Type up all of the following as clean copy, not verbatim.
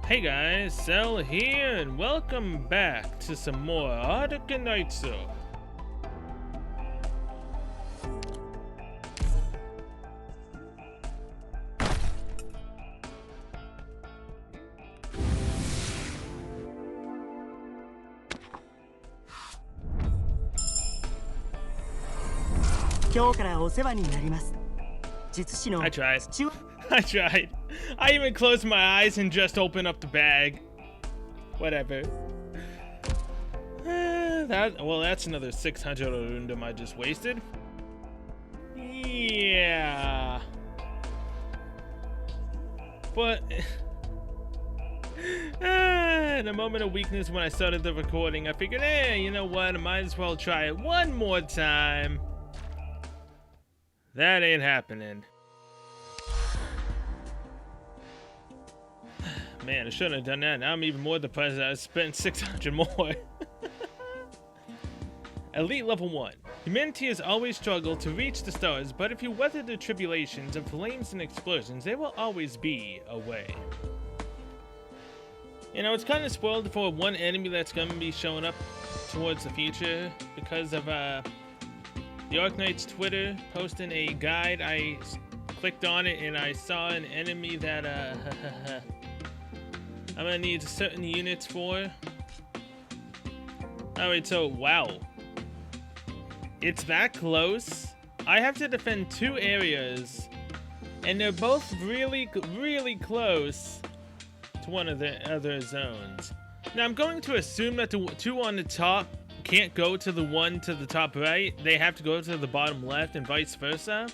Hey guys, Cell here, and welcome back to some more Arknights. 今日からお世話になります。術師の I tried. I even closed my eyes and just opened up the bag. Whatever. That's another 600 Arundum I just wasted. Yeah. But in a moment of weakness when I started the recording, I figured, hey, you know what? I might as well try it one more time. That ain't happening. Man, I shouldn't have done that. Now I'm even more depressed that I spent 600 more. Elite level 1. Humanity has always struggled to reach the stars, but if you weather the tribulations of flames and explosions, there will always be a way. You know, it's kind of spoiled for one enemy that's going to be showing up towards the future because of the Arknights Twitter posting a guide. I clicked on it and I saw an enemy that I'm gonna need certain units for. Alright, so wow. It's that close. I have to defend two areas and they're both really close to one of the other zones. Now I'm going to assume that the two on the top can't go to the one to the top right. They have to go to the bottom left and vice versa.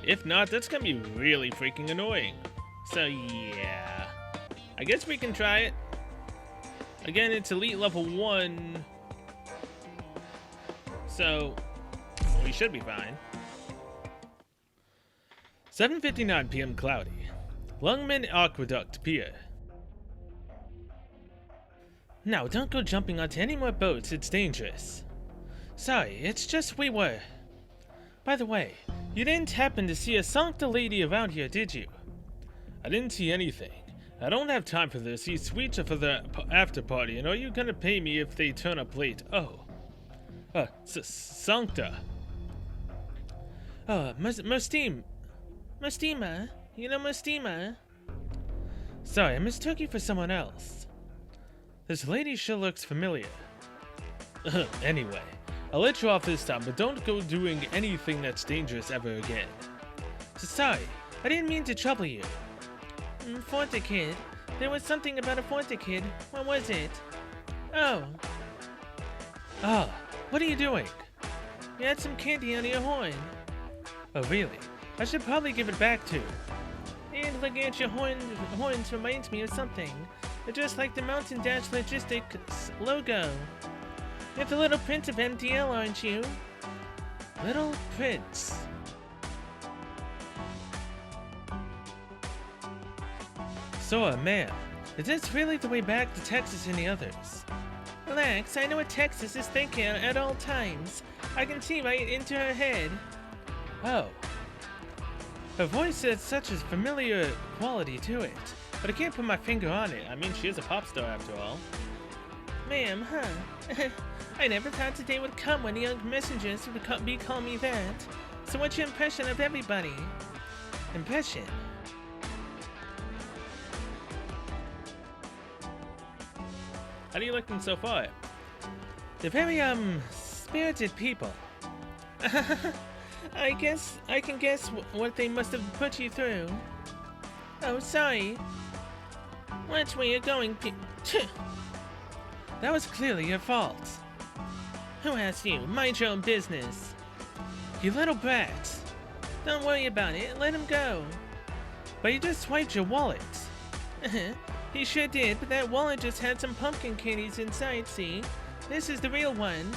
If not, that's gonna be really freaking annoying. So yeah, I guess we can try it. Again, it's elite level 1, so we should be fine. 7:59 p.m. cloudy. Lungman Aqueduct Pier. Now, don't go jumping onto any more boats, it's dangerous. Sorry, it's just we were. By the way, you didn't happen to see a Sancta lady around here, did you? I didn't see anything. I don't have time for this. He's sweet for the after party, and are you gonna pay me if they turn up late? Oh. Sancta. Oh, Mustima. You know Mustima? Sorry, I mistook you for someone else. This lady sure looks familiar. Anyway, I'll let you off this time, but don't go doing anything that's dangerous ever again. So sorry, I didn't mean to trouble you. Forte Kid. There was something about a Forte Kid. What was it? Oh. Ah, what are you doing? You had some candy under your horn. Oh, really? I should probably give it back too. And looking at your horns reminds me of something. They're just like the Mountain Dash Logistics logo. You're the little prince of MTL, aren't you? Little Prince. So, ma'am, is this really the way back to Texas and the others? Relax, I know what Texas is thinking at all times. I can see right into her head. Oh. Her voice has such a familiar quality to it, but I can't put my finger on it. I mean, she is a pop star after all. Ma'am, huh? I never thought today would come when the young messengers would call me that. So what's your impression of everybody? Impression? How do you like them so far? They're very, spirited people. I guess I can guess what they must have put you through. Oh, sorry. Watch where you're going, That was clearly your fault. Who asked you? Mind your own business. You little brat. Don't worry about it, let him go. But you just swiped your wallet. He sure did, but that wallet just had some pumpkin candies inside, see? This is the real one.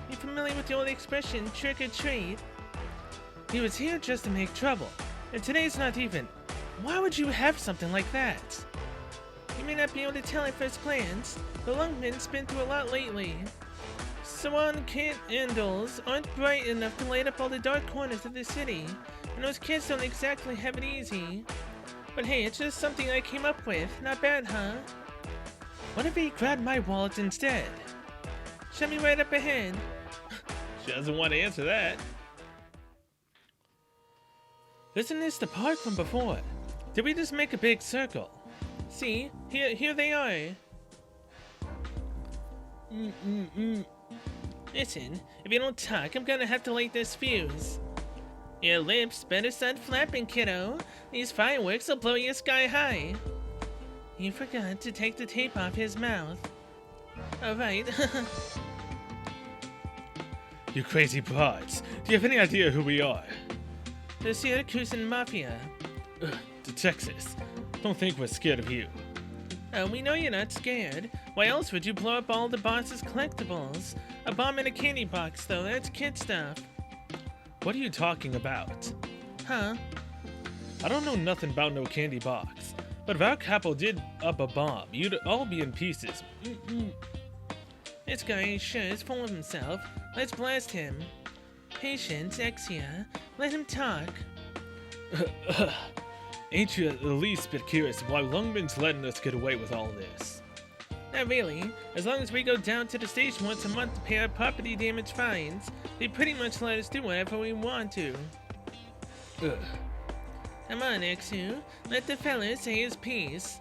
You familiar with the old expression, trick or treat? He was here just to make trouble, and today's not even. Why would you have something like that? You may not be able to tell at first glance, the Lungman's been through a lot lately. Swan candles aren't bright enough to light up all the dark corners of the city, and those kids don't exactly have it easy. But hey, it's just something I came up with. Not bad, huh? What if he grabbed my wallet instead? Show me right up ahead. She doesn't want to answer that. Isn't this the park from before? Did we just make a big circle? See, here they are. Listen, if you don't talk, I'm gonna have to light this fuse. Your lips better start flapping, kiddo. These fireworks will blow you sky high. You forgot to take the tape off his mouth. Alright. You crazy broads. Do you have any idea who we are? The Syracusan Mafia. Ugh, to Texas. Don't think we're scared of you. Oh, we know you're not scared. Why else would you blow up all the boss's collectibles? A bomb in a candy box, though. That's kid stuff. What are you talking about? Huh? I don't know nothing about no candy box. But if our capo did up a bomb, you'd all be in pieces. This guy sure is full of himself. Let's blast him. Patience, Exia. Let him talk. Ain't you the least bit curious why Lungman's letting us get away with all this? Not really. As long as we go down to the station once a month to pay our property damage fines, they pretty much let us do whatever we want to. Ugh. Come on, Exu. Let the fella say his piece.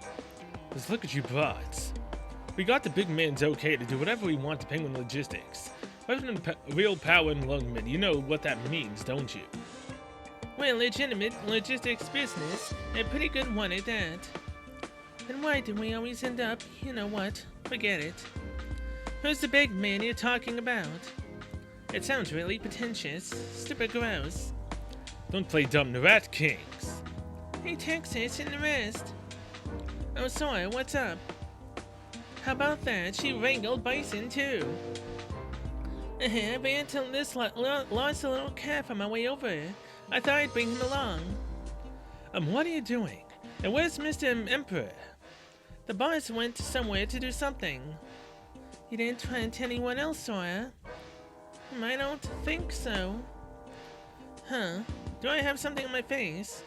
Just look at you broads. We got the big man's okay to do whatever we want to Penguin Logistics. Real power in Lungman, you know what that means, don't you? Well, legitimate logistics business, and a pretty good one at that. And why do we always end up, you know what, forget it. Who's the big man you're talking about? It sounds really pretentious, stupid gross. Don't play dumb, the Rat Kings. Hey, Texas and the rest. Oh, Sawyer, what's up? How about that? She wrangled Bison, too. I ran till this lost a little calf on my way over. I thought I'd bring him along. What are you doing? And where's Mr. Emperor? The boss went somewhere to do something. You didn't try and tell anyone else, Sawyer? I don't think so. Huh? Do I have something on my face?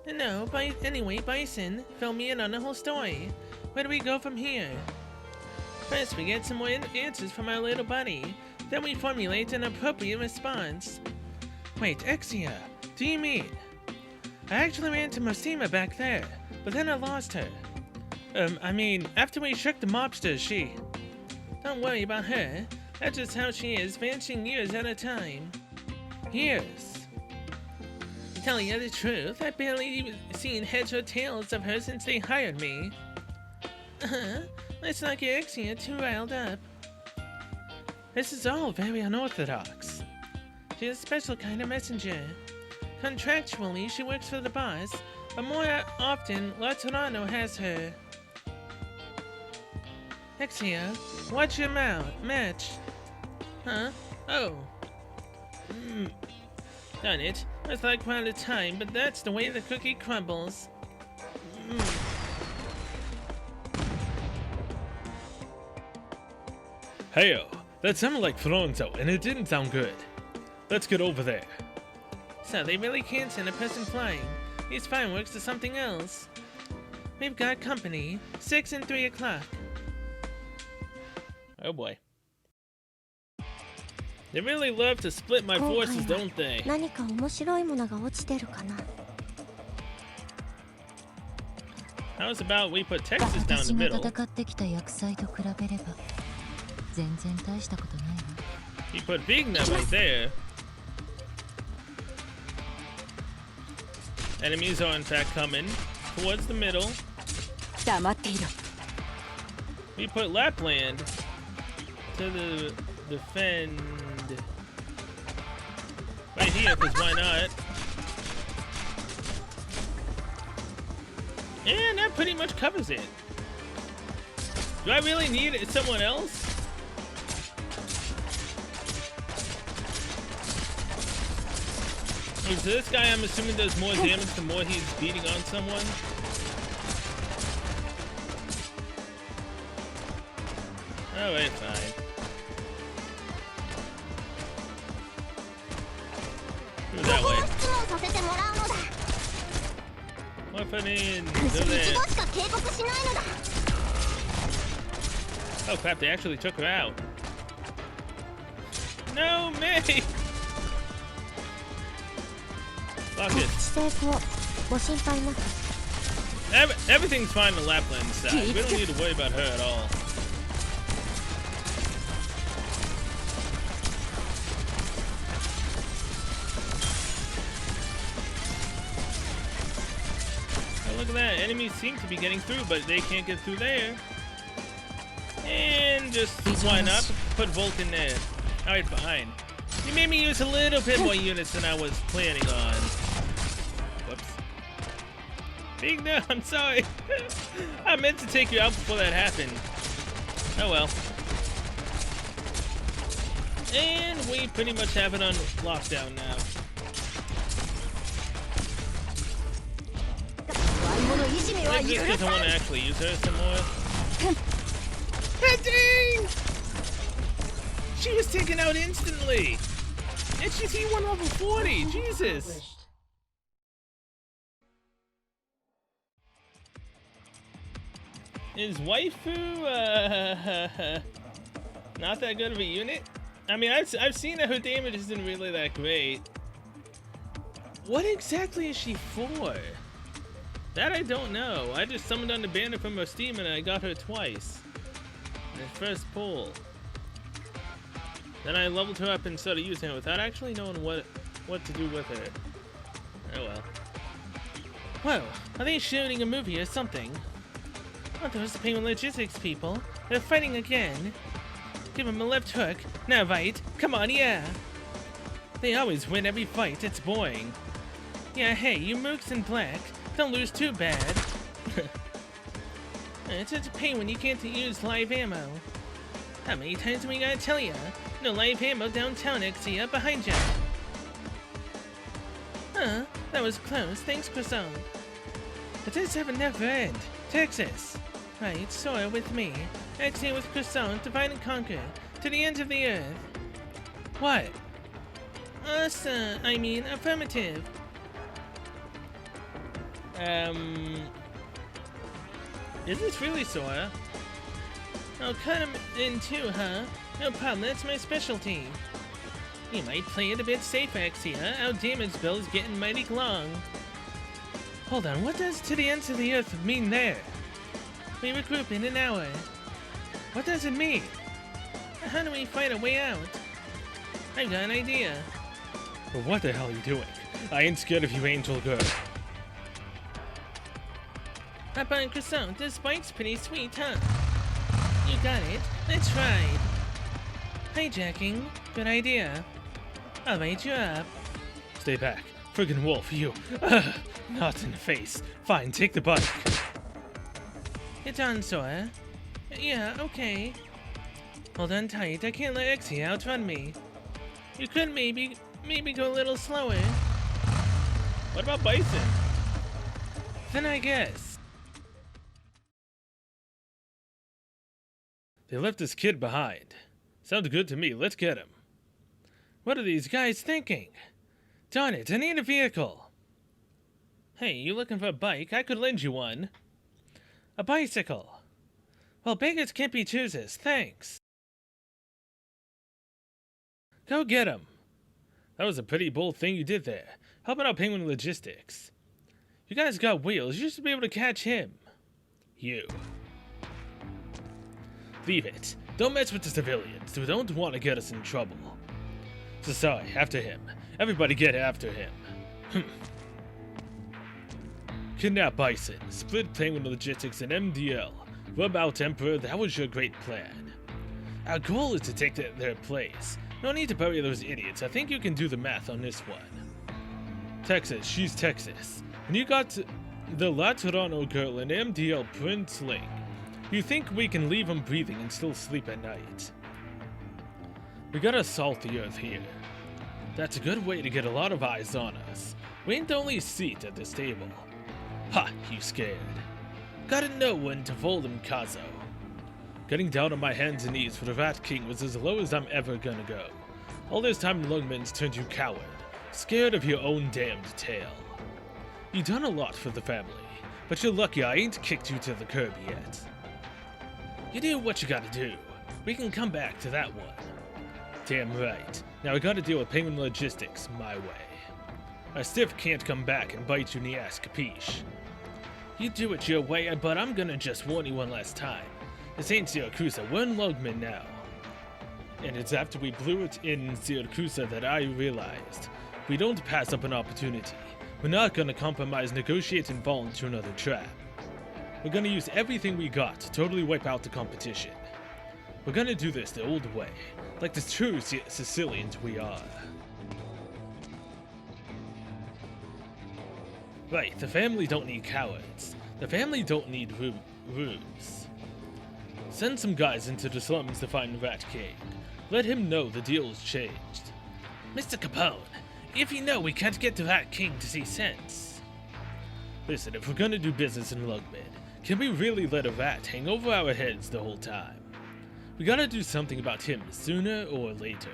No, anyway, Bison, fill me in on the whole story. Where do we go from here? First, we get some more answers from our little buddy. Then we formulate an appropriate response. Wait, Exia, do you mean? I actually ran to Mosima back there, but then I lost her. I mean, after we shook the mobsters, she... Don't worry about her. That's just how she is, vanishing years at a time. Years. To tell you the truth, I've barely even seen heads or tails of her since they hired me. Let's not get Exia too riled up. This is all very unorthodox. She's a special kind of messenger. Contractually, she works for the boss, but more often, La Torano has her. Exia, watch your match. Huh? Oh. Done it. I thought quite a time, but that's the way the cookie crumbles. Heyo, that sounded like Fronzo, and it didn't sound good. Let's get over there. So they really can't send a person flying. These fireworks are something else. We've got company. 6 and 3 o'clock. Oh boy. They really love to split my forces, don't they? How's about we put Texas down the middle? You put Big Nut right there. Enemies are in fact coming towards the middle. We put Lapland to the defend right here, because why not? And that pretty much covers it. Do I really need someone else? So this guy, I'm assuming, does more damage the more he's beating on someone. Alright, fine. Go that way. More Confident. くじ Do 一度 that. しか警告しないのだ Oh crap, they actually took her out. No, May! Fuck 告 it. 知成功ご心配なく Everything's fine on Lapland's side. We don't need to worry about her at all. Oh, look at that. Enemies seem to be getting through, but they can't get through there. And just, why not, put Volt in there. Alright, fine. You made me use a little bit more units than I was planning on. Whoops. Big no, I'm sorry. I meant to take you out before that happened. Oh well. And we pretty much have it on lockdown now. 悪者いじめは Maybe 許 just because I さ want ん to actually use her some more. Dang! She was taken out instantly! And she's E1 level 40! Jesus! Is waifu, not that good of a unit? I mean, I've seen that her damage isn't really that great. What exactly is she for? That I don't know. I just summoned on the banner from her Steam and I got her twice. In the first pull. Then I leveled her up and started using her without actually knowing what to do with her. Oh well. Whoa, are they shooting a movie or something? Oh, those the Penguin Logistics people. They're fighting again. Give them a left hook. Now, right. Come on, yeah. They always win every fight. It's boring. Yeah, hey, you mooks in black. Don't lose too bad. It's such a pain when you can't use live ammo. How many times do we gotta tell ya? No live ammo downtown, Exia, behind ya. Huh, that was close. Thanks, Croissant. But this heaven never end. Texas. Right, Sora with me. Exia with Croissant, divide and conquer. To the ends of the earth. What? I mean, affirmative. Is this really Sora? I'll cut him in two, huh? No problem, that's my specialty. You might play it a bit safer, Exia. Our damage bill is getting mighty long. Hold on, what does to the ends of the earth mean there? We regroup in an hour. What does it mean? How do we fight our way out? I've got an idea. Well, what the hell are you doing? I ain't scared of you, angel girl. Up on Croissant, this bike's pretty sweet, huh? You got it. Let's ride. Hijacking. Good idea. I'll light you up. Stay back. Friggin' wolf, you. Not in the face. Fine, take the bike. It's on, Sora. Yeah, okay. Hold on tight. I can't let Exia outrun me. You could maybe go a little slower. What about Bison? Then I guess. They left this kid behind. Sounds good to me. Let's get him. What are these guys thinking? Darn it, I need a vehicle. Hey, you looking for a bike? I could lend you one. A bicycle. Well, beggars can't be choosers. Thanks. Go get him. That was a pretty bold thing you did there. Helping out Penguin Logistics. You guys got wheels. You should be able to catch him. You. Leave it. Don't mess with the civilians. They don't want to get us in trouble. So sorry, after him. Everybody get after him. Kidnap Bison, split Penguin Logistics and MDL. Rub out Emperor, that was your great plan. Our goal is to take their place. No need to bury those idiots. I think you can do the math on this one. Texas, she's Texas. And you got the Laterano girl and MDL Princeling. You think we can leave them breathing and still sleep at night? We gotta salt the earth here. That's a good way to get a lot of eyes on us. We ain't the only seat at this table. Ha, you scared. Gotta know when to fold him, Kazo. Getting down on my hands and knees for the Rat King was as low as I'm ever gonna go. All this time Lungman's turned you coward, scared of your own damned tail. You done a lot for the family. But you're lucky I ain't kicked you to the curb yet. You do what you gotta do. We can come back to that one. Damn right. Now I gotta deal with Penguin Logistics my way. A stiff can't come back and bite you in the ass, capiche? You do it your way, but I'm gonna just warn you one last time. This ain't Syracuse, we're in Lugman now. And it's after we blew it in Syracuse that I realized we don't pass up an opportunity. We're not gonna compromise, negotiate, and fall into another trap. We're gonna use everything we got to totally wipe out the competition. We're gonna do this the old way, like the true Sicilians we are. Right, the family don't need cowards. The family don't need ruse. Send some guys into the slums to find Rat King. Let him know the deal's changed. Mr. Capone, if you know we can't get to Rat King to see sense. Listen, if we're gonna do business in Lugman, can we really let a rat hang over our heads the whole time? We gotta do something about him sooner or later.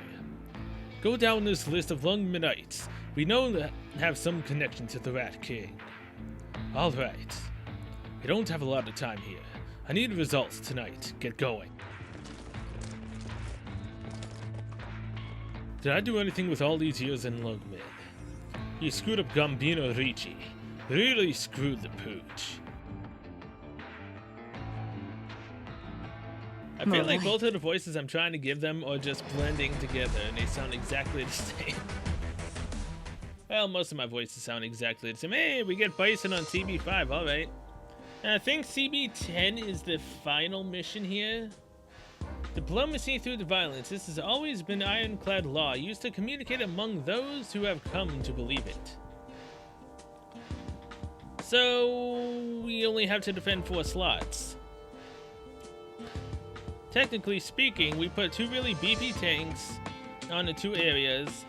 Go down this list of Lugmanites we know that have some connection to the Rat King. Alright. We don't have a lot of time here. I need results tonight. Get going. Did I do anything with all these years in Lugman? You screwed up Gambino Ricci. Really screwed the pooch. I feel like both of the voices I'm trying to give them are just blending together and they sound exactly the same. Well, most of my voices sound exactly the same. Hey, we get Bison on CB5, alright. I think CB10 is the final mission here. Diplomacy through the violence. This has always been ironclad law, used to communicate among those who have come to believe it. So, we only have to defend 4 slots. Technically speaking, we put 2 really beefy tanks on the 2 areas.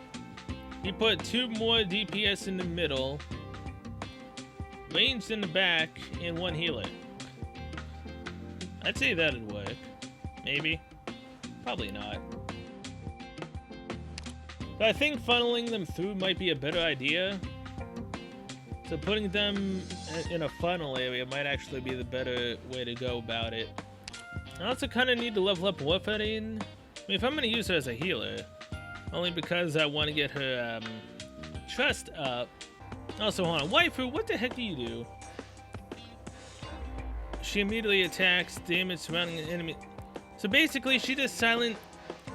We put 2 more DPS in the middle, ranged in the back, and 1 healer. I'd say that'd work. Maybe. Probably not. But I think funneling them through might be a better idea. So putting them in a funnel area might actually be the better way to go about it. I also kind of need to level up Warfarine. I mean, if I'm going to use her as a healer, only because I want to get her trust up. Also, hold on. Waifu, what the heck do you do? She immediately attacks damage surrounding an enemy. So basically, she does silent.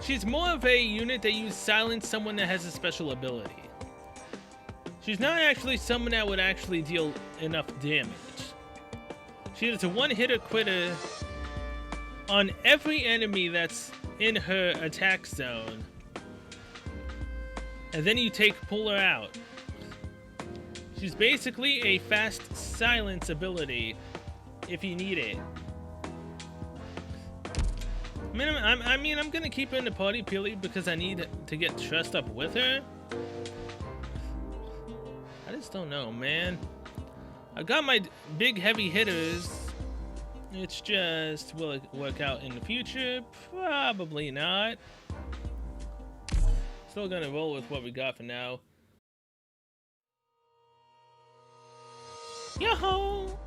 She's more of a unit that you silence someone that has a special ability. She's not actually someone that would actually deal enough damage. She is a one-hitter quitter on every enemy that's in her attack zone. And then you pull her out. She's basically a fast silence ability if you need it. I mean, I'm gonna keep her in the party purely because I need to get trust up with her. I just don't know, man. I got my big heavy hitters. It's just, will it work out in the future? Probably not. Still gonna roll with what we got for now. Yo-ho!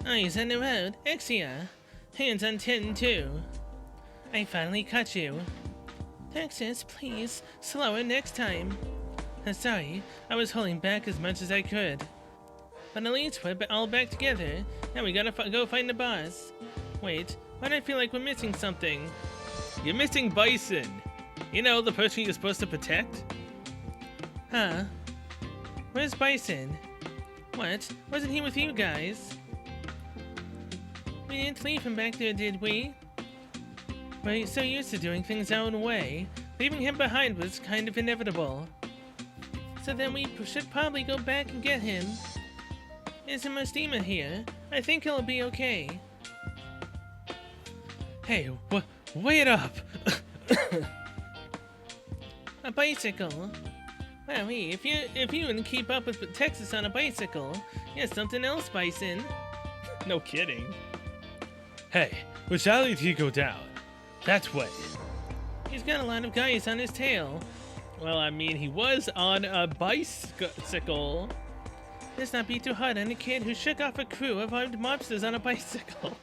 Eyes on the road, Exia. Hands on 10 too. I finally caught you. Texas, please, slower next time. Sorry, I was holding back as much as I could. But at least we're all back together. Now we gotta go find the boss. Wait, why do I feel like we're missing something? You're missing Bison. You know, the person you're supposed to protect? Huh? Where's Bison? What? Wasn't he with you guys? We didn't leave him back there, did we? We're so used to doing things our own way. Leaving him behind was kind of inevitable. So then we should probably go back and get him. Isn't Mustima here? I think he'll be okay. Hey, wait up! A bicycle? Wow, if you can keep up with Texas on a bicycle, you're something else, Bison. No kidding. Hey, which alley did he go down? That way. He's got a lot of guys on his tail. Well, I mean, he was on a bicycle. Let's not be too hard on a kid who shook off a crew of armed mobsters on a bicycle.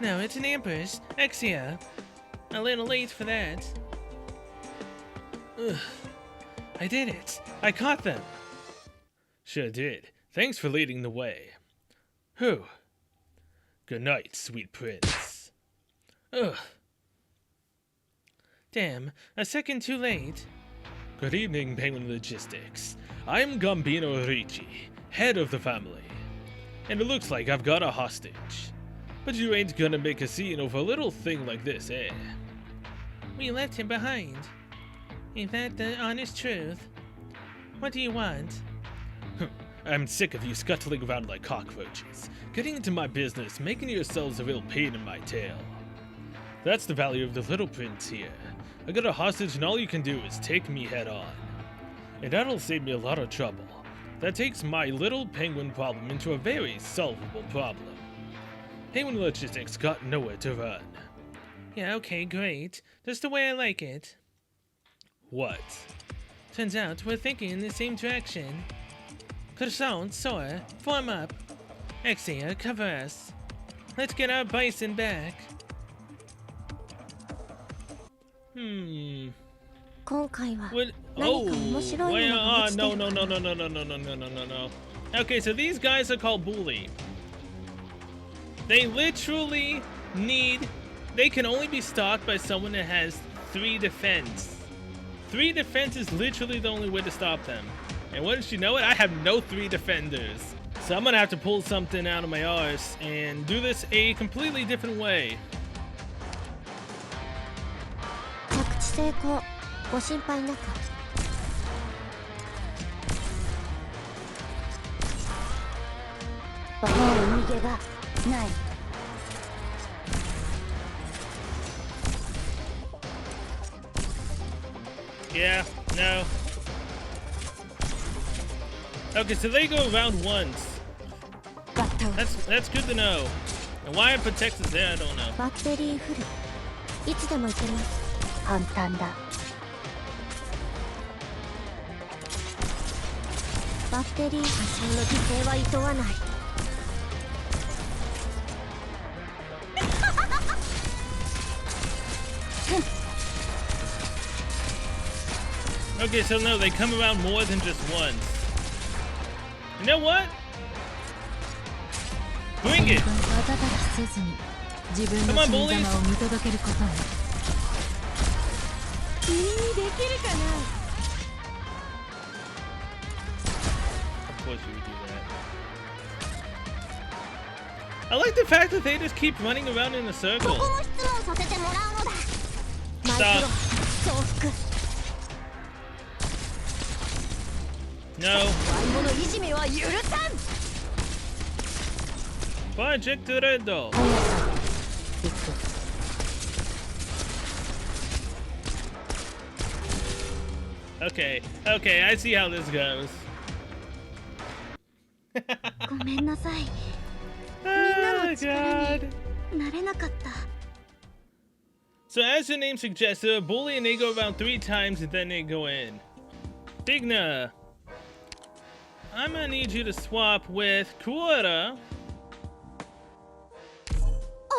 No, it's an ambush. Exia. A little late for that. Ugh. I did it. I caught them. Sure did. Thanks for leading the way. Whew. Good night, sweet prince. Ugh. Damn, a second too late. Good evening, Penguin Logistics. I'm Gambino Ricci, head of the family. And it looks like I've got a hostage. But you ain't gonna make a scene over a little thing like this, eh? We left him behind. Ain't that the honest truth? What do you want? I'm sick of you scuttling around like cockroaches, getting into my business, making yourselves a real pain in my tail. That's the value of the little prince here. I got a hostage and all you can do is take me head on. And that'll save me a lot of trouble. That takes my little penguin problem into a very solvable problem. Penguin Logistics got nowhere to run. Yeah, okay, great. Just the way I like it. What? Turns out we're thinking in the same direction. Croissant, Sora, form up. Exia, cover us. Let's get our bison back. 今回は What? 何か面白いも wait, のが落ちて no, る no, か no, な no, no, no, no, no, no, no, no, no. Okay, so these guys are called bully. They literally need... They can only be stalked by someone that has 3 defense. 3 defense is literally the only way to stop them. And wouldn't you know it, I have no 3 defenders. So I'm gonna have to pull something out of my arse and do this a completely different way. 着地成功ご心配なくもう逃げがない Yeah, no. Okay, so they go around once. バッタを That's good to know. And why it protects us there, I don't know. バッテリーフルいつでも行けます簡単だバッテリー多少の犠牲はいとわない Okay, so no, they come around more than just once. You know what? Bring it! 技だきせずに自分 Come の on, 生き bullies! 様を見届けることに君にできるかな Of course you would do that. I like the fact that they just keep running around in a こ circle. こも質問させてもらうのだ Stop. 重複 No. ワイモのいじめは許さん Project Redo. 速さ行く Okay, okay, I see how this goes. ごめんなさい Oh, God. 慣れなかった So as the name suggests, they're a bully and they go around 3 times and then they go in. Digna, I'm gonna need you to swap with Kuora.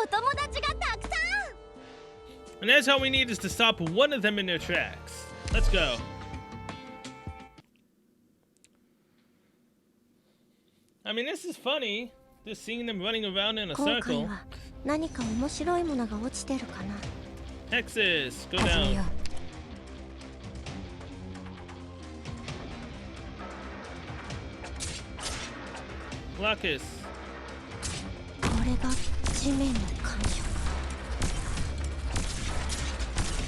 お友達がたくさん And that's all we need is to stop one of them in their tracks. Let's go. I mean, this is funny. Just seeing them running around in a 今回 circle. は何か面白いものが落ちてるかな Texas, go 始めよ down. う Locus. これが地面の感触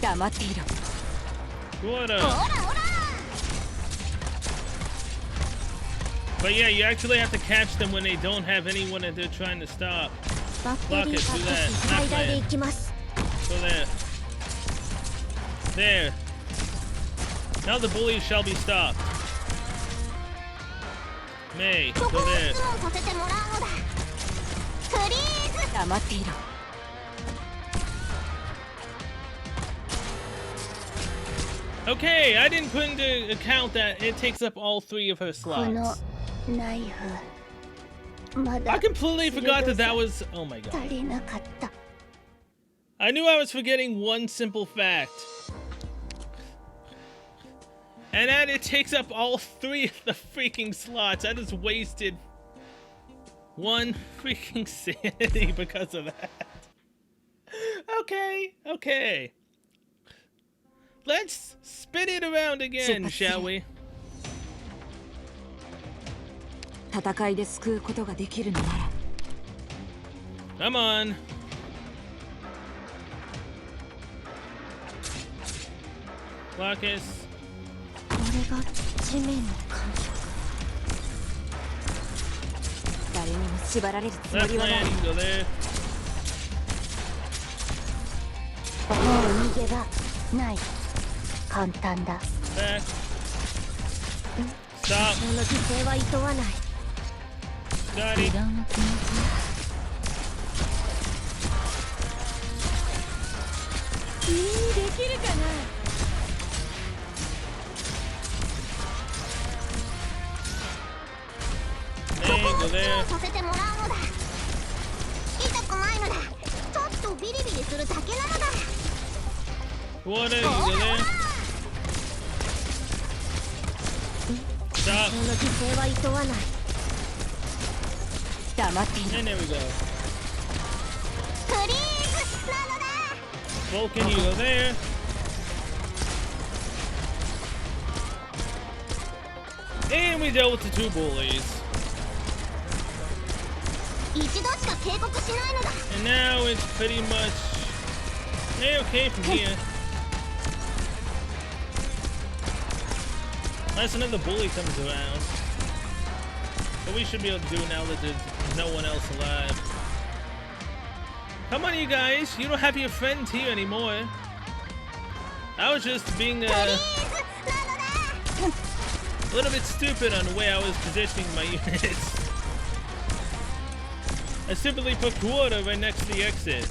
黙っていろ Kuora. ほらほら But yeah, you actually have to catch them when they don't have anyone that they're trying to stop. バッテリー Rocket, 隠 do that. し最大で行きます Go there. There. Now the bullies shall be stopped. May, そ go こを there. 質問させてもらうのだフリーズ黙っていろ Okay, I didn't put into account that it takes up all 3 of her この slots. ナイフま I だ completely forgot that that was. Oh my 足 god. りなかった I knew I was forgetting one simple fact. And that it takes up all 3 of the freaking slots. I just wasted 1 freaking sanity because of that. Okay, okay. Let's spin it around again, shall we? 戦いで救うことができるのなら Come on. Marcus. これが地面の感触誰にも縛られるつも Left りはない lane, go there. もう逃げ場ない簡単だ Back. そ Stop. の犠牲はいとわない Got 油 it. 断は禁止君にできるかな Lane, go there. させてもらうのだ痛くないのだちょっとビリビリするだけなのだ Water, you go there. Stop. その犠牲はいとわない黙っている And there we go. フリーズなのだ Vulcan, you go there. And we dealt with the 2 bullies. 一度しか警告しないのだ And now it's pretty much okay from here. Unless another bully comes around. But we should be able to do it now that there's no one else alive. Come on, you guys. You don't have your friends here anymore. I was just being a little bit stupid on the way I was positioning my units. I simply put quarter right next to the exit.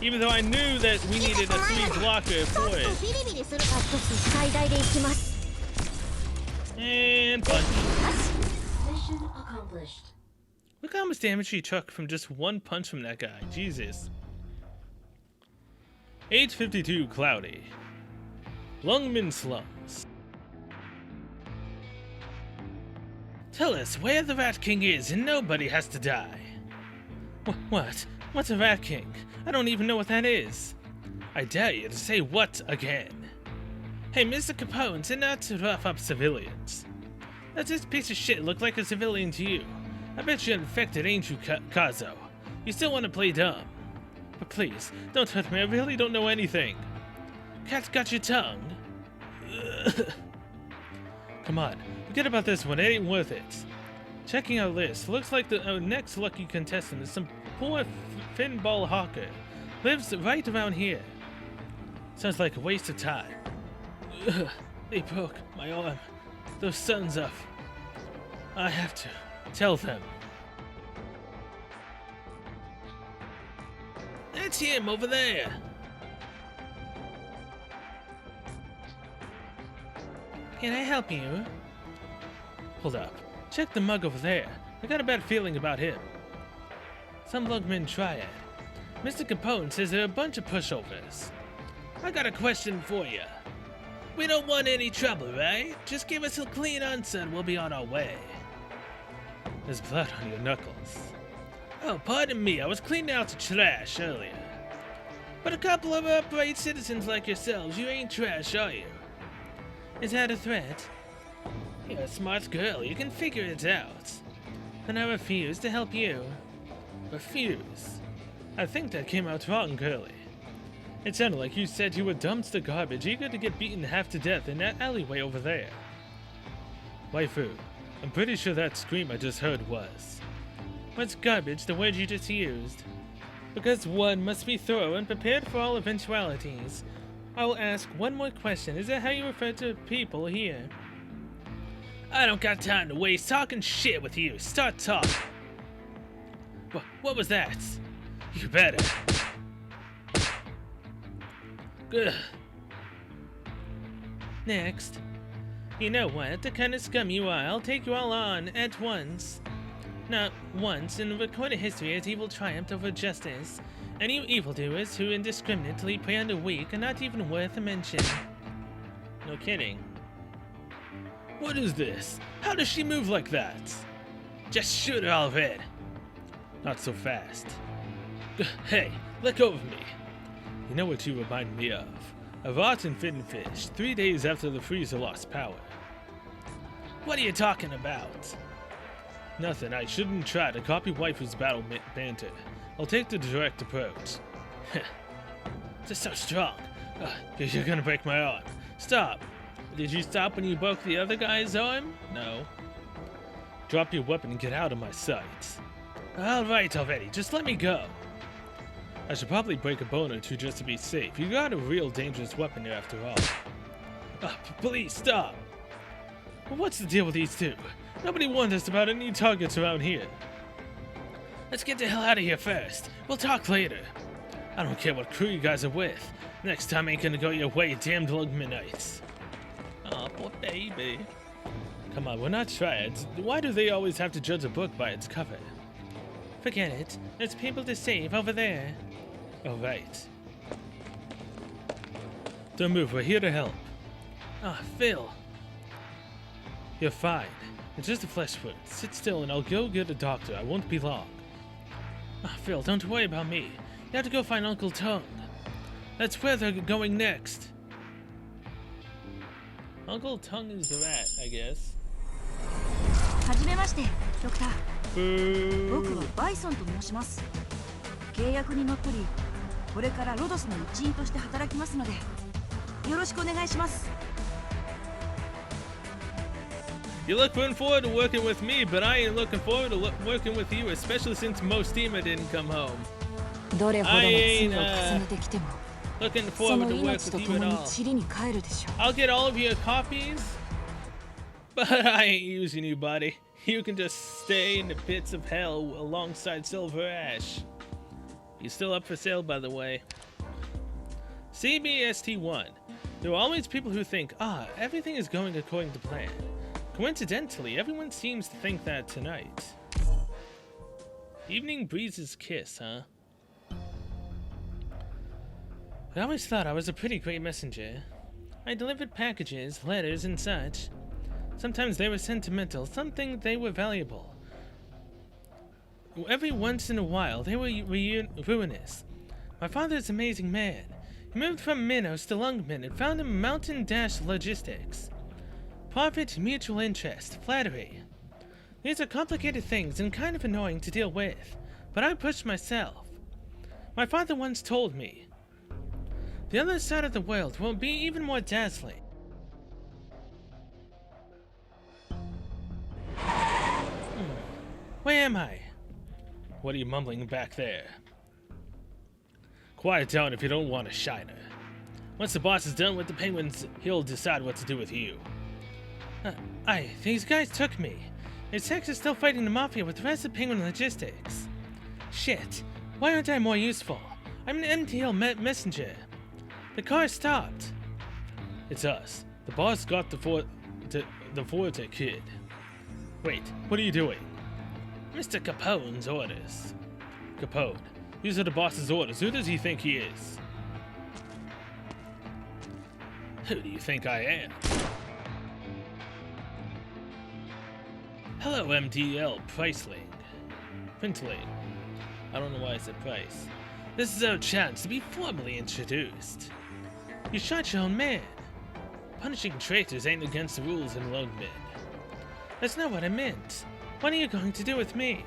Even though I knew that we needed a 3 blocker for ちょっ it. とビリビリするカット数最大でいきます And punch. Mission accomplished Look how much damage he took from just 1 punch from that guy. Jesus. 852 Cloudy. Lungman Slums. Tell us where the Rat King is and nobody has to die. What? What's a Rat King? I don't even know what that is. I dare you to say what again. Hey, Mr. Capone, and not to rough up civilians. Does this piece of shit look like a civilian to you? I bet you're infected, ain't you, Kazo? You still want to play dumb. But please, don't hurt me, I really don't know anything. Cat's got your tongue. Come on, forget about this one, it ain't worth it. Checking our list, looks like the next lucky contestant is some poor Finball hawker. Lives right around here. Sounds like a waste of time. They broke my arm. Those sons of... I have to tell them. That's him over there. Can I help you? Hold up. Check the mug over there. I got a bad feeling about him. Some Lugman triad. Mr. Capone says they're a bunch of pushovers. I got a question for you. We don't want any trouble, right? Just give us a clean answer and we'll be on our way. There's blood on your knuckles. Oh, pardon me, I was cleaning out the trash earlier. But a couple of upright citizens like yourselves, you ain't trash, are you? Is that a threat? You're a smart girl, you can figure it out. Then I refuse to help you. Refuse? I think that came out wrong, girlie. It sounded like you said you were dumpster garbage, eager to get beaten half to death in that alleyway over there. Waifu, I'm pretty sure that scream I just heard was. What's garbage, the word you just used? Because one must be thorough and prepared for all eventualities. I'll ask one more question. Is that how you refer to people here? I don't got time to waste talking shit with you. Start talking. What was that? You better. Ugh. Next. You know what? The kind of scum you are, I'll take you all on at once. Not once in recorded history has evil triumphed over justice, and you evildoers who indiscriminately prey on the weak are not even worth a mention. No kidding. What is this? How does she move like that? Just shoot her already. Not so fast. Hey, let go of me. You know what you remind me of? A rotten fin fish 3 days after the freezer lost power. What are you talking about? Nothing. I shouldn't try to copy waifu's battle banter. I'll take the direct approach. Just so strong. You're gonna break my arm. Stop. Did you stop when you broke the other guy's arm? No. Drop your weapon and get out of my sight. Alright already, just let me go. I should probably break a bone or two just to be safe. You got a real dangerous weapon here after all. Please stop. Well, what's the deal with these two? Nobody warned us about any targets around here. Let's get the hell out of here first. We'll talk later. I don't care what crew you guys are with. Next time ain't gonna go your way, damned Arknights. Aw, poor baby. Come on, we're not triads. Why do they always have to judge a book by its cover? Forget it. There's people to save over there. Oh, right. Don't move, we're here to help. Phil. You're fine. It's just a flesh wound. Sit still and I'll go get a doctor. I won't be long. Phil, don't worry about me. You have to go find Uncle Tongue. That's where they're going next. Uncle Tongue is the rat, I guess. はじめまして、ドクター。僕はバイソンと申します。契約にのっとり、これからロドスの一員として働きますので、よろしくお願いします。You're looking forward to working with me, but I ain't looking forward to working with you, especially since Mostima didn't come home. どれほどの罪を重ねてきても、 Looking そ forward の to work 命と with 共 you at に all. 塵に帰るでしょう。I'll get all of your copies, but I ain't using you, buddy. You can just stay in the pits of hell alongside Silver Ash. He's still up for sale, by the way. CBST1. There are always people who think, everything is going according to plan. Coincidentally, everyone seems to think that tonight. Evening Breeze's kiss, huh? I always thought I was a pretty great messenger. I delivered packages, letters, and such. Sometimes they were sentimental, something they were valuable. Every once in a while, they were ruinous. My father's an amazing man. He moved from Minos to Lungmen and founded Mountain Dash Logistics. Profit, mutual interest, flattery. These are complicated things and kind of annoying to deal with, but I pushed myself. My father once told me, the other side of the world will be even more dazzling. Where am I? What are you mumbling back there? Quiet down if you don't want a shiner. Once the boss is done with the penguins, he'll decide what to do with you. These guys took me. His Hex is still fighting the Mafia with the rest of Penguin Logistics. Shit, why aren't I more useful? I'm an MTL messenger. The car stopped. It's us. The boss got the Forte kid. Wait, what are you doing? Mr. Capone's orders. Capone, these are the boss's orders. Who does he think he is? Who do you think I am? Hello, MDL Priceling. Printling. I don't know why I said price. This is our chance to be formally introduced. You shot your own man. Punishing traitors ain't against the rules in Lungmen. That's not what I meant. What are you going to do with me?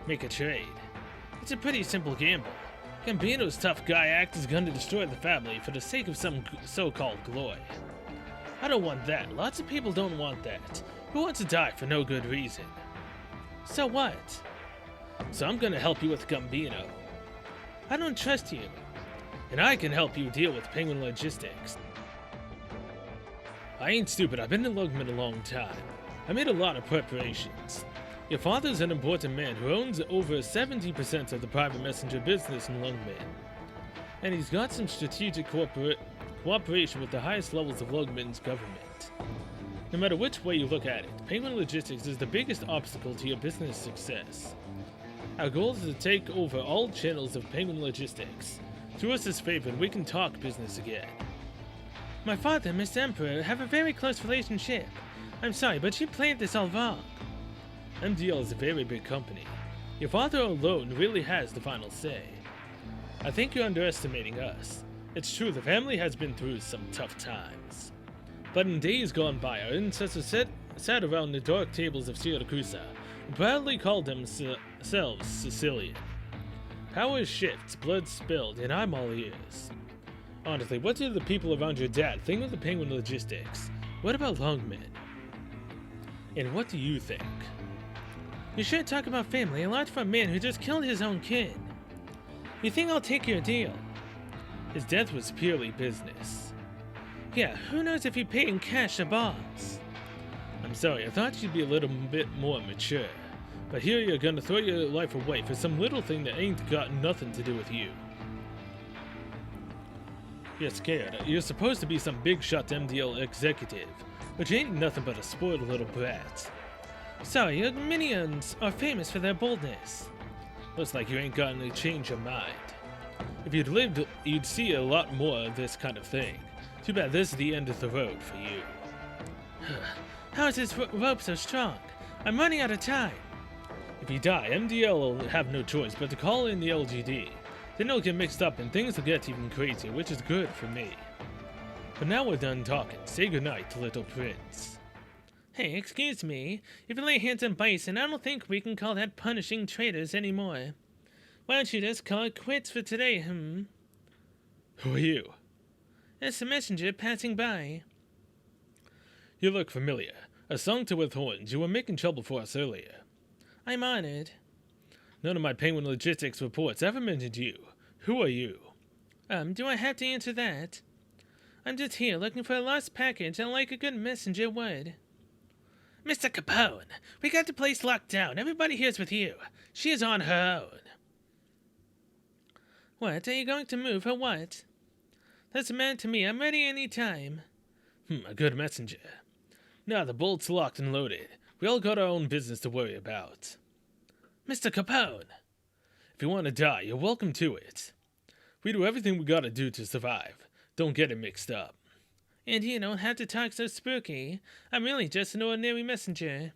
Make a trade. It's a pretty simple gamble. Gambino's tough guy act is going to destroy the family for the sake of some so-called glory. I don't want that. Lots of people don't want that. Who wants to die for no good reason? So what? So I'm gonna help you with Gambino. I don't trust you. And I can help you deal with Penguin Logistics. I ain't stupid. I've been in Lungmen a long time. I made a lot of preparations. Your father's an important man who owns over 70% of the private messenger business in Lungmen. And he's got some strategic cooperation with the highest levels of Lugman's government. No matter which way you look at it, Penguin Logistics is the biggest obstacle to your business success. Our goal is to take over all channels of Penguin Logistics. Do us this favor and we can talk business again. My father and Mr. Emperor have a very close relationship. I'm sorry, but you played this all wrong. MDL is a very big company. Your father alone really has the final say. I think you're underestimating us. It's true, the family has been through some tough times. But in days gone by, our ancestors sat around the dark tables of Siracusa and proudly called themselves Sicilian. Power shifts, blood spilled, and I'm all ears. Honestly, what do the people around your dad think of the Penguin Logistics? What about Longman? And what do you think? You sure talk about family a lot for a man who just killed his own kid. You think I'll take your deal? His death was purely business. Yeah, who knows if you pay in cash or bonds? I'm sorry, I thought you'd be a little bit more mature. But here you're gonna throw your life away for some little thing that ain't got nothing to do with you. You're scared. You're supposed to be some big shot MDL executive, but you ain't nothing but a spoiled little brat. Sorry, your minions are famous for their boldness. Looks like you ain't gonna change your mind. If you'd lived, you'd see a lot more of this kind of thing. Too bad this is the end of the road for you. How is this rope so strong? I'm running out of time. If you die, MDL will have no choice but to call in the LGD. Then it'll get mixed up and things will get even crazier, which is good for me. But now we're done talking. Say goodnight to little Prince. Hey, excuse me. If you lay hands on Bison, I don't think we can call that punishing traitors anymore. Why don't you just call it quits for today, Who are you? It's a messenger passing by. You look familiar. A songster with horns. You were making trouble for us earlier. I'm honored. None of my Penguin Logistics reports ever mentioned you. Who are you? Do I have to answer that? I'm just here looking for a lost package and like a good messenger would. Mr. Capone, we got the place locked down. Everybody here's with you. She is on her own. What, are you going to move or what? Doesn't matter to me. I'm ready any time. A good messenger. Now the bolt's locked and loaded. We all got our own business to worry about. Mr. Capone! If you want to die, you're welcome to it. We do everything we gotta do to survive. Don't get it mixed up. And you don't have to talk so spooky. I'm really just an ordinary messenger.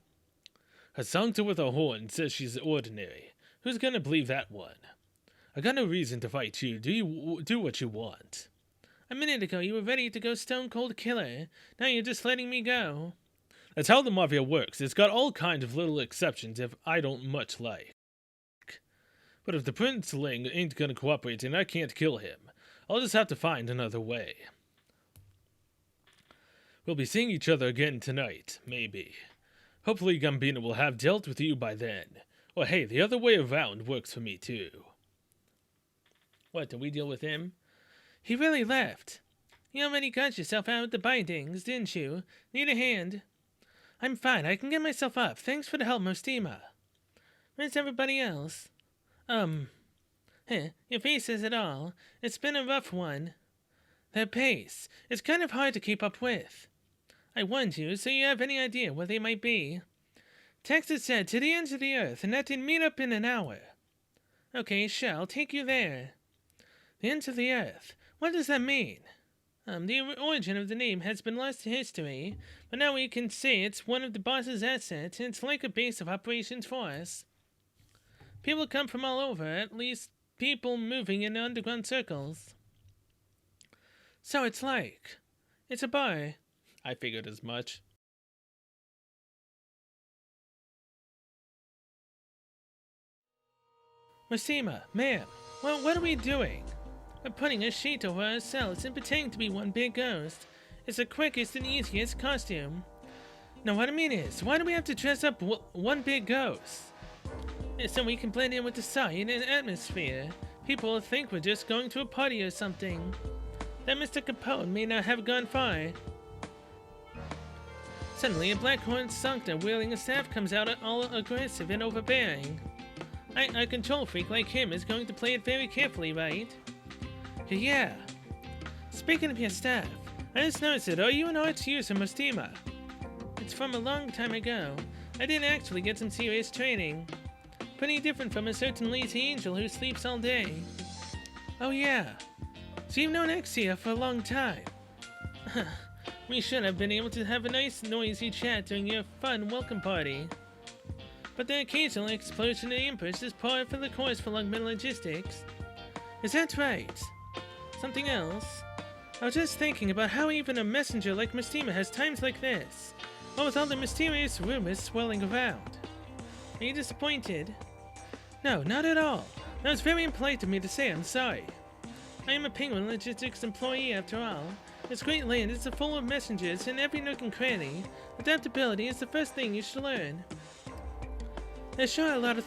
A songster with a horn says she's ordinary. Who's gonna believe that one? I got no reason to fight you. Do what you want. A minute ago you were ready to go stone cold killer. Now you're just letting me go. That's how the Mafia works. It's got all kinds of little exceptions if I don't much like. But if the Princeling ain't gonna cooperate and I can't kill him, I'll just have to find another way. We'll be seeing each other again tonight, maybe. Hopefully Gambino will have dealt with you by then. Or hey, the other way around works for me too. What, did we deal with him? He really left. You already got yourself out of the bindings, didn't you? Need a hand? I'm fine, I can get myself up. Thanks for the help, Mostima. Where's everybody else? Your face says it all. It's been a rough one. Their pace. It's kind of hard to keep up with. I warned you, so you have any idea where they might be. Texas said to the ends of the earth, and that they'd meet up in an hour. Okay, sure, I'll take you there. The ends of the earth. What does that mean? The origin of the name has been lost to history, but now we can say it's one of the boss's assets, and it's like a base of operations for us. People come from all over, at least people moving in underground circles. So it's a bar. I figured as much. Mostima, ma'am, well, what are we doing? We're putting a sheet over ourselves and pretending to be one big ghost. It's the quickest and easiest costume. Now what I mean is, why do we have to dress up one big ghost? It's so we can blend in with the sight and atmosphere. People will think we're just going to a party or something. That Mr. Capone may not have gone far. Suddenly, a black-horned songster wielding a staff comes out all aggressive and overbearing. A control freak like him is going to play it very carefully, right? Yeah. Speaking of your staff, I just noticed it. Are you an arts user, Mustima? It's from a long time ago. I didn't actually get some serious training. Pretty different from a certain lazy angel who sleeps all day. Oh yeah. So you've known Exia for a long time. We should have been able to have a nice noisy chat during your fun welcome party. But the occasional explosion of Empress is par for the course for long-middle logistics. Is that right? Something else? I was just thinking about how even a messenger like Mustima has times like this. What with all the mysterious rumors swirling around. Are you disappointed? No, not at all. That was very impolite of me to say. I'm sorry. I am a Penguin Logistics employee after all. This great land is full of messengers in every nook and cranny. Adaptability is the first thing you should learn. There's sure a lot of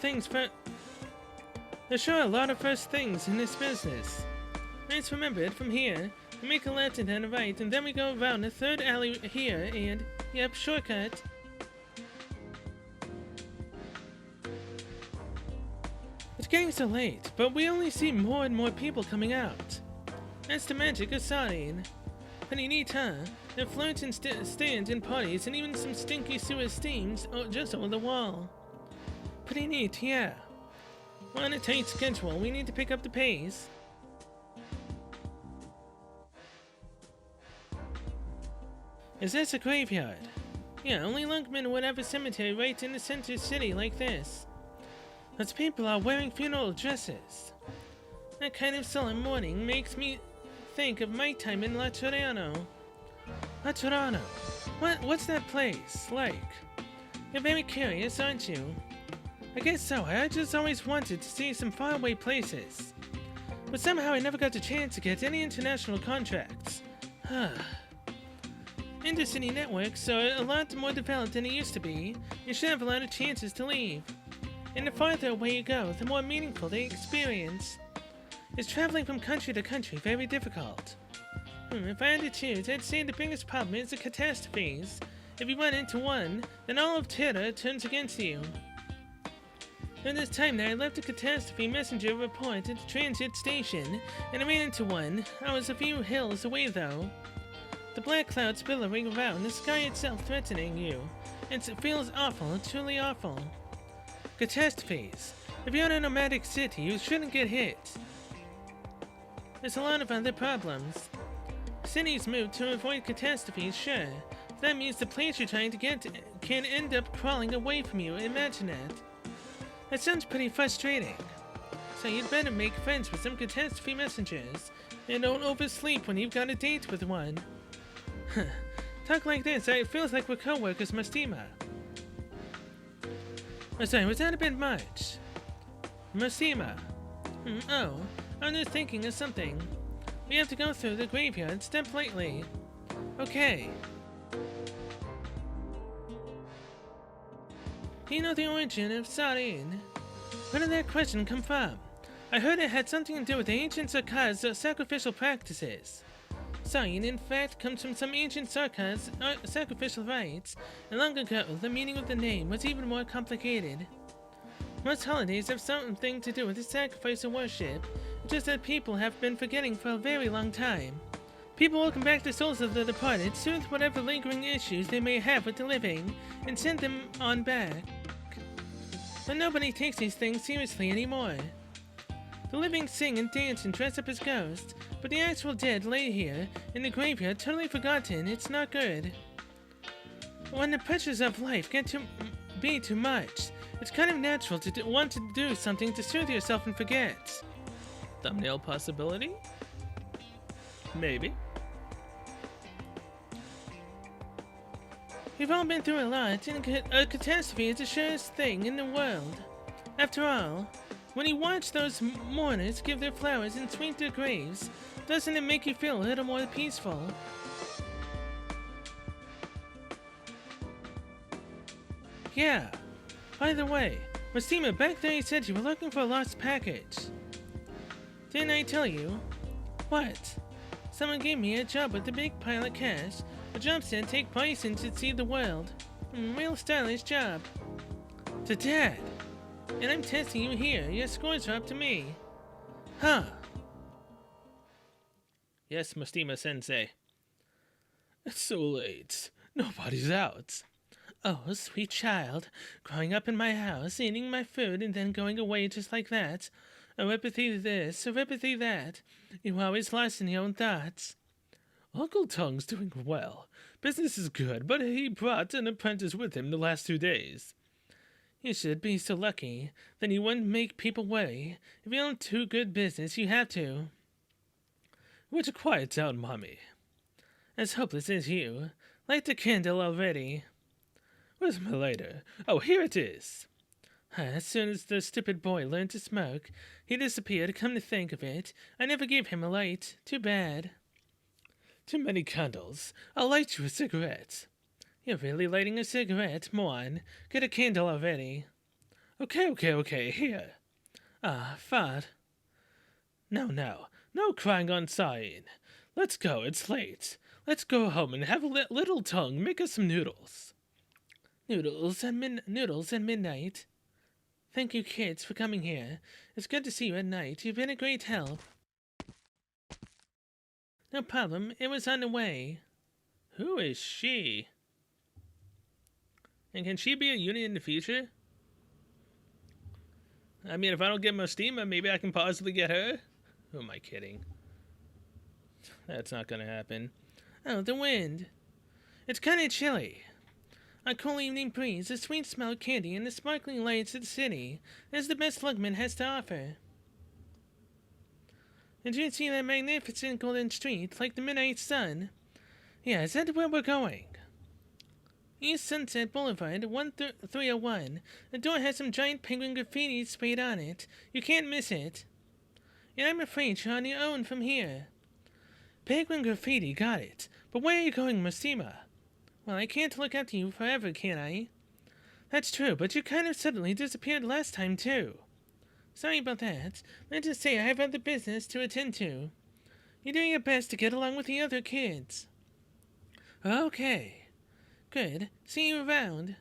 first things in this business. Let's remember it from here. We make a left and then a right, and then we go around a third alley here, and yep, shortcut. It's getting so late, but we only see more and more people coming out. That's the magic of Sardine. Pretty neat, huh? There are floats and stands and parties, and even some stinky sewer steams just over the wall. Pretty neat, yeah. We're on a tight schedule. We need to pick up the pace. Is this a graveyard? Yeah, only Lunkman would have a cemetery right in the center city like this. Those people are wearing funeral dresses. That kind of solemn mourning makes me think of my time in La Torano. La Torano? What's that place like? You're very curious, aren't you? I guess so. I just always wanted to see some faraway places. But somehow I never got the chance to get any international contracts. Intercity networks are a lot more developed than it used to be. You should have a lot of chances to leave. And the farther away you go, the more meaningful the experience. Is traveling from country to country very difficult? If I had to choose, I'd say the biggest problem is the catastrophes. If you run into one, then all of Terra turns against you. During this time there, I left a catastrophe messenger report at the transit station, and I ran into one. I was a few hills away though. The black clouds billowing around, the sky itself threatening you. It feels awful, truly awful. Catastrophes. If you're in a nomadic city, you shouldn't get hit. There's a lot of other problems. Cities move to avoid catastrophes, sure. That means the place you're trying to get to can end up crawling away from you. Imagine that. That sounds pretty frustrating. So you'd better make friends with some catastrophe messengers. And don't oversleep when you've got a date with one. Talk like this, it feels like we're co-workers, Mustima. Oh, sorry, was that a bit much? Mustima. Oh, I'm just thinking of something. We have to go through the graveyard, step lightly. Okay. Do you know the origin of Sardine? Where did that question come from? I heard it had something to do with the ancient Sarkar's sacrificial practices. Sardine, in fact, comes from some ancient Sarkar's sacrificial rites, and long ago, the meaning of the name was even more complicated. Most holidays have something to do with the sacrifice of worship, just that people have been forgetting for a very long time. People welcome back the souls of the departed, soothe whatever lingering issues they may have with the living, and send them on back. But nobody takes these things seriously anymore. The living sing and dance and dress up as ghosts, but the actual dead lay here, in the graveyard, totally forgotten. It's not good. When the pressures of life get to be too much, it's kind of natural to want to do something to soothe yourself and forget. Thumbnail possibility? Maybe. We've all been through a lot, and a catastrophe is the surest thing in the world. After all, when you watch those mourners give their flowers and sweep their graves, doesn't it make you feel a little more peaceful? Yeah. By the way, Mustima, back there you said you were looking for a lost package. Didn't I tell you? What? Someone gave me a job with a big pile of cash. The job said take Bison to see the world. Real stylish job. To Dad. And I'm testing you here. Your scores are up to me. Huh. Yes, Mustima-sensei. It's so late. Nobody's out. Oh, sweet child. Growing up in my house, eating my food, and then going away just like that. A empathy this, a empathy that. You always lost in your own thoughts. Uncle Tong's doing well. Business is good, but he brought an apprentice with him the last 2 days. You should be so lucky. Then you wouldn't make people worry. If you don't do good business, you have to. Would you quiet down, Mommy? As hopeless as you. Light the candle already. Where's my lighter? Oh, here it is. As soon as the stupid boy learned to smoke, he disappeared. Come to think of it, I never gave him a light. Too bad. Too many candles. I'll light you a cigarette. You're really lighting a cigarette? Moan. Get a candle already. Okay, here. Ah, fart. No crying on sign. Let's go, it's late. Let's go home and have a little tongue. Make us some noodles. Noodles at midnight. Thank you, kids, for coming here. It's good to see you at night. You've been a great help. No problem. It was on the way. Who is she? And can she be a unit in the future? I mean, if I don't get Mustima, maybe I can possibly get her? Who am I kidding? That's not gonna happen. Oh, the wind. It's kinda chilly. A cool evening breeze, the sweet smell of candy, and the sparkling lights of the city is the best Lugman has to offer. Did you see that magnificent golden street, like the midnight sun? Yeah, is that where we're going? East Sunset Boulevard, 1301. The door has some giant penguin graffiti sprayed on it. You can't miss it. And I'm afraid you're on your own from here. Penguin graffiti, got it. But where are you going, Mustima? Well, I can't look after you forever, can I? That's true, but you kind of suddenly disappeared last time, too. Sorry about that. Let's just say I have other business to attend to. You're doing your best to get along with the other kids. Okay. Good. See you around.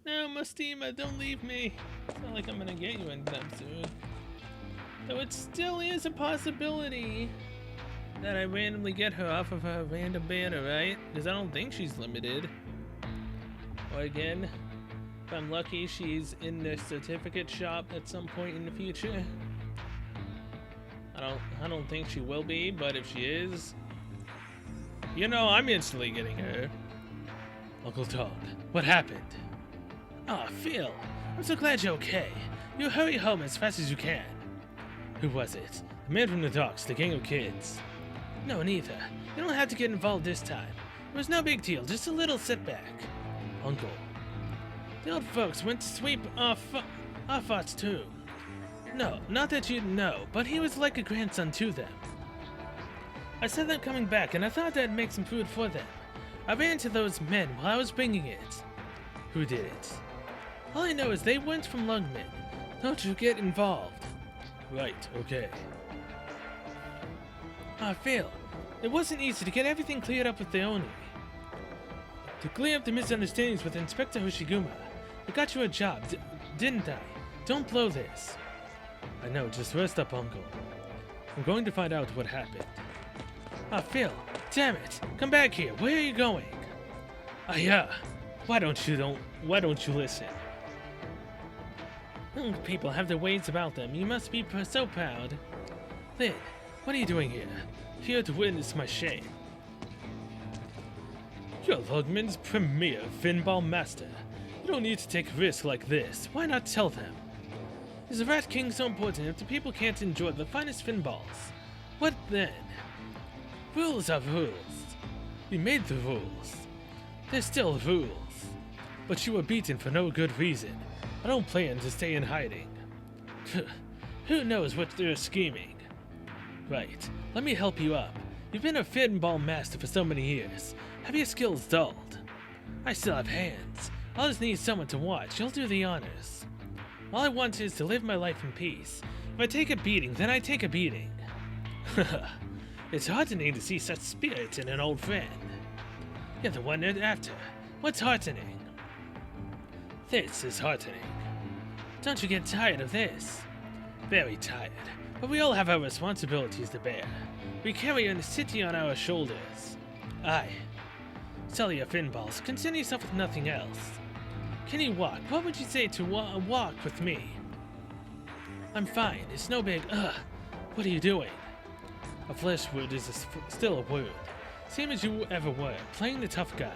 No, Mustima, don't leave me. It's not like I'm gonna get you anytime soon. Though it still is a possibility that I randomly get her off of her random banner, right? Because I don't think she's limited. Or again, if I'm lucky, she's in the certificate shop at some point in the future. I don't think she will be, but if she is, you know, I'm instantly getting her. Uncle Todd, what happened? Ah, Phil, I'm so glad you're okay. You hurry home as fast as you can. Who was it? The man from the docks, the gang of kids. No, neither. You don't have to get involved this time. It was no big deal, just a little setback. Uncle. The old folks went to sweep off Arfat's tomb. No, not that you'd know, but he was like a grandson to them. I saw them coming back, and I thought that'd make some food for them. I ran into those men while I was bringing it. Who did it? All I know is they weren't from Lugman. Don't you get involved. Right, okay. Phil, it wasn't easy to get everything cleared up with the Oni. To clear up the misunderstandings with Inspector Hoshiguma, I got you a job, didn't I? Don't blow this. I know, just rest up, Uncle. I'm going to find out what happened. Phil, damn it! Come back here. Where are you going? Yeah. Why don't you listen? Young people have their ways about them. You must be so proud. Lynn, what are you doing here? Here to witness my shame. You're Lugman's premier Finball master. You don't need to take a risk like this. Why not tell them? Is the Rat King so important if the people can't enjoy the finest Finballs? What then? Rules are rules. We made the rules. They're still rules. But you were beaten for no good reason. I don't plan to stay in hiding. Who knows what they're scheming? Right, let me help you up. You've been a Finball master for so many years. Have your skills dulled? I still have hands. I'll just need someone to watch. You'll do the honors. All I want is to live my life in peace. If I take a beating, then I take a beating. It's heartening to see such spirit in an old friend. You're the one after. What's heartening? This is heartening. Don't you get tired of this? Very tired, but we all have our responsibilities to bear. We carry a city on our shoulders. Aye. Sell your fin balls. Concern yourself with nothing else. Can you walk? What would you say to walk with me? I'm fine. It's no big. What are you doing? A flesh wound is still a wound. Same as you ever were, playing the tough guy.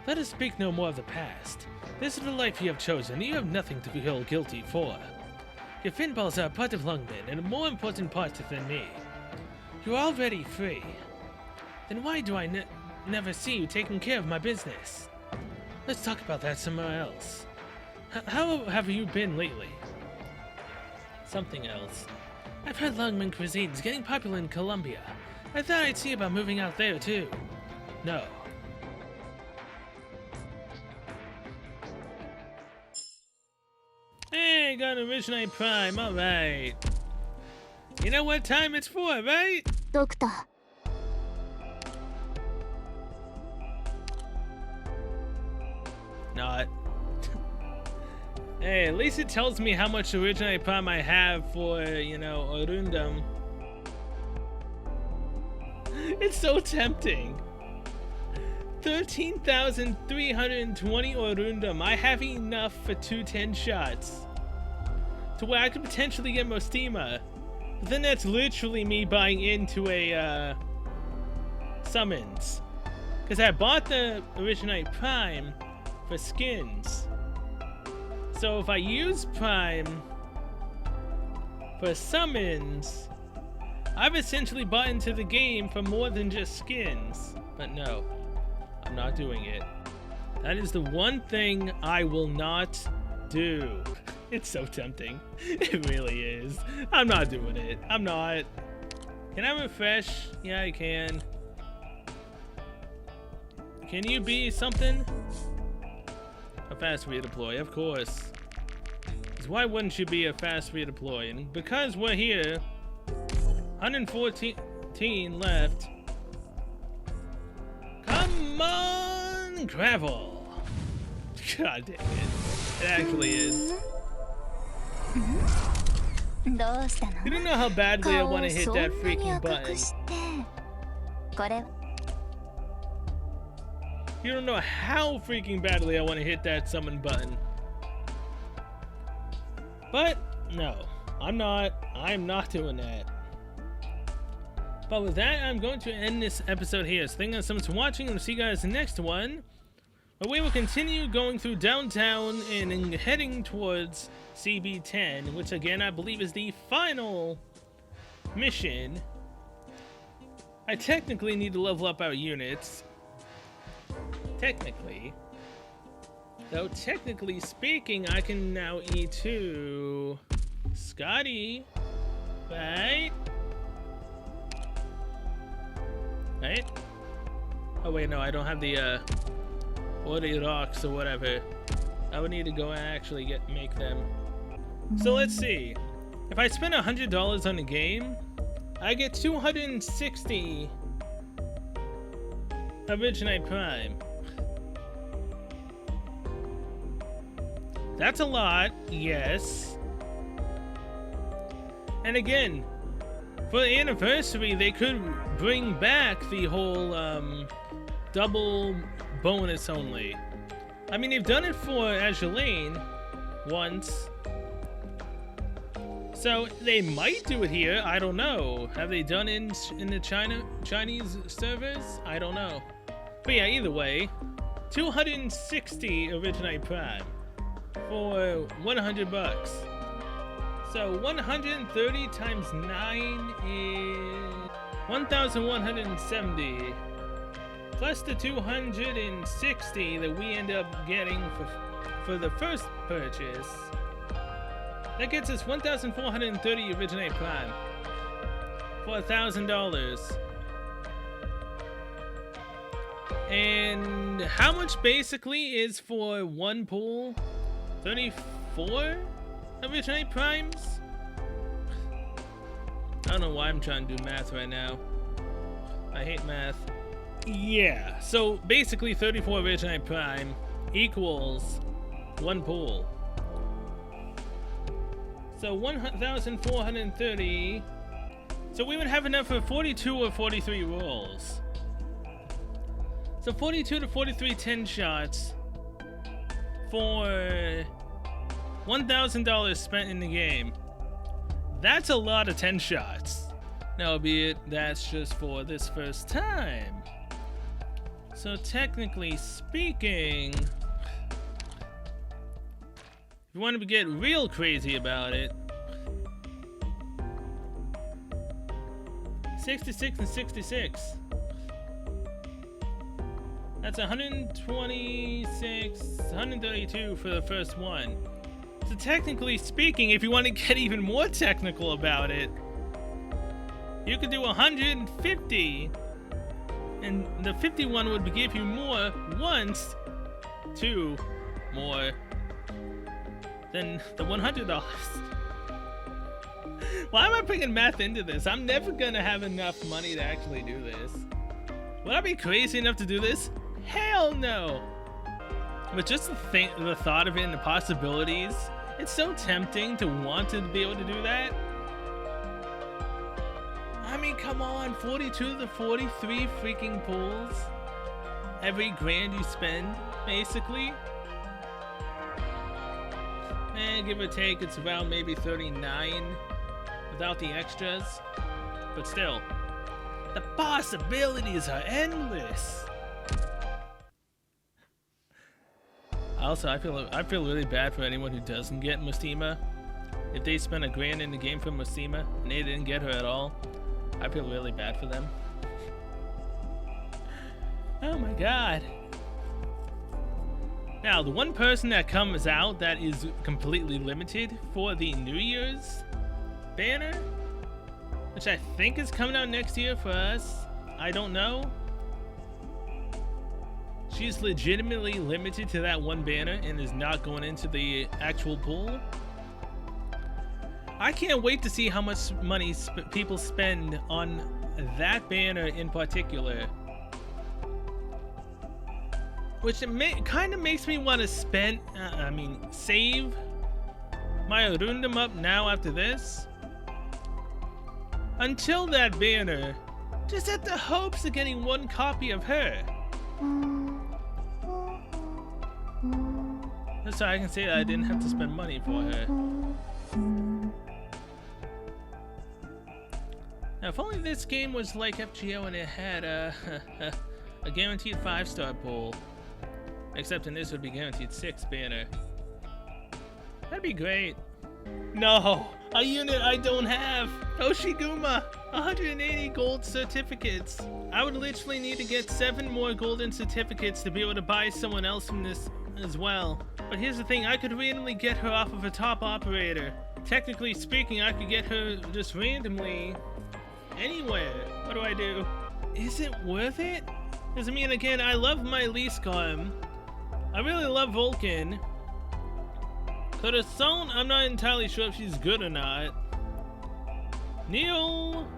Let us speak no more of the past. This is the life you have chosen. You have nothing to feel guilty for. Your fin balls are a part of Lungman and a more important part than me. You are already free. Then why do I never see you taking care of my business? Let's talk about that somewhere else. How have you been lately? Something else. I've heard Lungman cuisine is getting popular in Colombia. I thought I'd see about moving out there too. No. Hey, got an Originate Prime, alright. You know what time it's for, right? ドクター Not. Hey, at least it tells me how much Originate Prime I have for, you know, Orundum. It's so tempting. 13,320 Orundum. I have enough for 210 shots. To where I could potentially get Mostima. But then that's literally me buying into a, summons. Because I bought the Originate Prime for skins. So if I use Prime for summons, I've essentially bought into the game for more than just skins. But no, I'm not doing it. That is the one thing I will not do. It's so tempting. It really is. I'm not doing it. I'm not. Can I refresh? Yeah, I can. Can you be something? A fast redeploy, of course. 'Cause why wouldn't you be a fast redeploy? And because we're here, 114 left. Come on, gravel. God dang it. It actually is. どうしたの You don't know how badly I want to hit that 顔をそんなに freaking 赤 button. くしてこれ You don't know how freaking badly I want to hit that summon button. But, no. I'm not doing that. But with that, I'm going to end this episode here. So thank you so much for watching, and we'll see you guys in the next one. But we will continue going through downtown and heading towards CB10, which again I believe is the final mission. I technically need to level up our units. Technically. Though technically speaking, I can now E2 Scotty. Right? Right? Oh wait, no, I don't have the Order Rocks or whatever. I would need to go and actually make them. So let's see. If I spend $100 on a game, I get 260 Originate Prime. That's a lot, yes. And again, for the anniversary, they could bring back the whole double bonus only. I mean, they've done it for Azulane once. So they might do it here. I don't know. Have they done it in the Chinese servers? I don't know. But yeah, either way, 260 Originate Prime for 100 bucks. So 130 times 9 is 1,170. Plus the 260 that we end up getting for the first purchase. That gets us 1,430 Originate Prime for $1,000. And how much basically is for one pool? 34 Originate Primes? I don't know why I'm trying to do math right now. I hate math. Yeah, so basically 34 Originate Prime equals one pool. So 1,430. So we would have enough for 42 or 43 rolls. So 42 to 43 10 shots for $1,000 spent in the game. That's a lot of 10 shots. Now, albeit that's just for this first time. So technically speaking, if you want to get real crazy about it, 66 and 66. That's 126, 132 for the first one. So technically speaking, if you want to get even more technical about it, you could do 150. And the 51 would give you more once, 2 more than the $100. Why am I bringing math into this? I'm never gonna have enough money to actually do this. Would I be crazy enough to do this? Hell no! But just the thought of it and the possibilities, it's so tempting to want to be able to do that. I mean, come on, 42 to 43 freaking pulls. Every grand you spend, basically. And give or take, it's around maybe 39 without the extras. But still, the possibilities are endless. Also, I feel really bad for anyone who doesn't get Mustima. If they spent a grand in the game for Mustima and they didn't get her at all, I feel really bad for them. Oh my god. Now, the one person that comes out that is completely limited for the New Year's banner, which I think is coming out next year for us, I don't know. She's legitimately limited to that one banner and is not going into the actual pool. I can't wait to see how much money people spend on that banner in particular. Which kind of makes me want to save my Arundum up now after this. Until that banner, just at the hopes of getting one copy of her. Just so I can say that I didn't have to spend money for her. Now, if only this game was like FGO and it had a guaranteed 5-star pull. Except in this would be guaranteed 6 banner. That'd be great. No, a unit I don't have. Oshiguma, 180 gold certificates. I would literally need to get 7 more golden certificates to be able to buy someone else from this as well. But here's the thing, I could randomly get her off of a top operator. Technically speaking, I could get her just randomly anywhere. What do I do? Is it worth it? Because I mean, again, I love my Leescarm. I really love Vulcan. Corazon, I'm not entirely sure if she's good or not. Neil,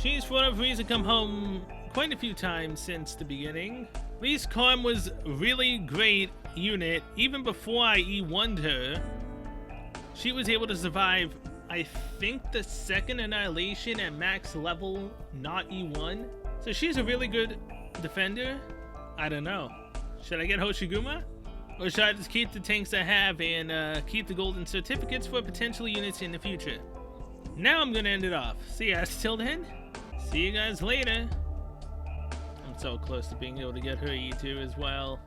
she's for whatever reason come home quite a few times since the beginning. Leescarm was really great unit. Even before I E1'd her, she was able to survive, I think, the second Annihilation at max level, not E1. So she's a really good defender. I don't know. Should I get Hoshiguma? Or should I just keep the tanks I have and keep the golden certificates for potential units in the future? Now I'm gonna end it off. So yeah, till then, see you guys later. I'm so close to being able to get her E2 as well.